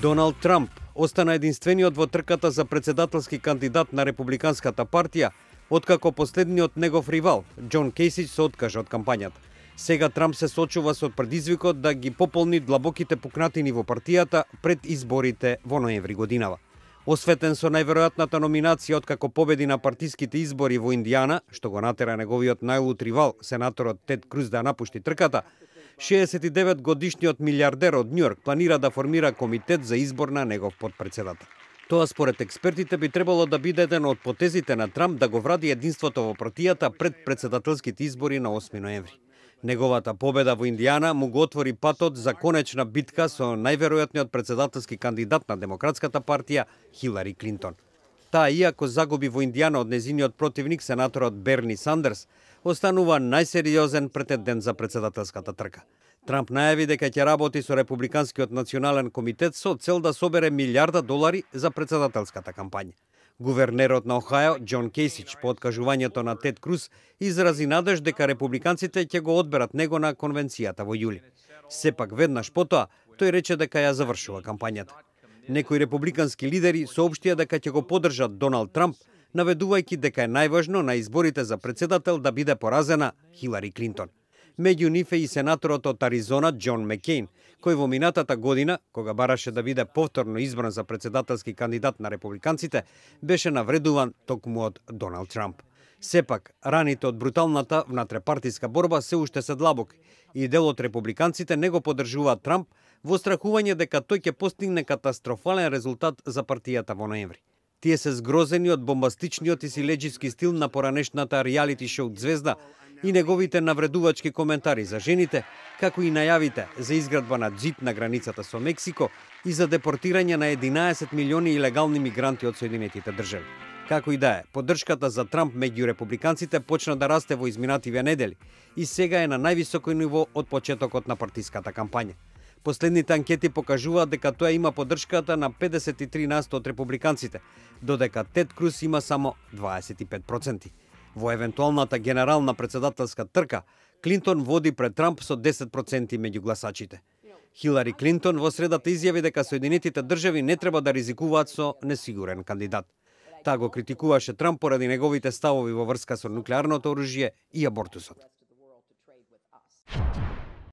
Доналд Трамп остана единствениот во трката за председателски кандидат на Републиканската партија, откако последниот негов ривал, Џон Кејсич, се откажа од кампањата. Сега Трамп се сочува со предизвикот да ги пополни длабоките пукнатини во партијата пред изборите во ноември годинава. Осветен со најверојатната номинација откако победи на партиските избори во Индијана, што го натера неговиот најлут ривал, сенаторот Тед Круз, да напушти трката, 69-годишниот милиардер од Њујорк планира да формира комитет за избор на негов потпредседател. Тоа според експертите би требало да биде еден од потезите на Трамп да го вради единството во партијата пред председателските избори на 8 ноември. Неговата победа во Индијана му го отвори патот за конечна битка со најверојатниот председателски кандидат на Демократската партија Хилари Клинтон. Таа, иако загуби во Индијана од незиниот противник сенаторот Берни Сандерс, останува најсериозен претендент за председателската трка. Трамп најави дека ќе работи со Републиканскиот национален комитет со цел да собере $1.000.000 за председателската кампања. Гувернерот на Охајо, Џон Кејсич, по откажувањето на Тед Круз, изрази надеж дека републиканците ќе го одберат него на конвенцијата во јули. Сепак веднаш потоа, тој рече дека ја завршува кампањата. Некои републикански лидери соопштија дека ќе го поддржат Доналд Трамп, наведувајќи дека е најважно на изборите за председател да биде поразена Хилари Клинтон. Меѓу нив е и сенаторот од Аризона Џон Маккејн, кој во минатата година, кога бараше да биде повторно избран за председателски кандидат на републиканците, беше навредуван токму од Доналд Трамп. Сепак, раните од бруталната внатрепартиска борба се уште се длабоки и дел од републиканците не го поддржуваат Трамп во страхување дека тој ќе постигне катастрофален резултат за партијата во ноември. Тие се згрозени од бомбастичниот и силеџиски стил на поранешната реалити шоу звезда и неговите навредувачки коментари за жените, како и најавите за изградба на џит на границата со Мексико и за депортирање на 11 милиони илегални мигранти од Соединетите држави. Како и да е, поддршката за Трамп меѓу републиканците почна да расте во изминативе недели и сега е на највисоко ниво од почетокот на партиската кампања. Последните анкети покажуваат дека тоа има поддршката на 53% од републиканците, додека Тед Круз има само 25%. Во евентуалната генерална председателска трка, Клинтон води пред Трамп со 10% меѓу гласачите. Хилари Клинтон во средата изјави дека Соединетите држави не треба да ризикуваат со несигурен кандидат. Таа го критикуваше Трамп поради неговите ставови во врска со нуклеарното оружје и абортусот.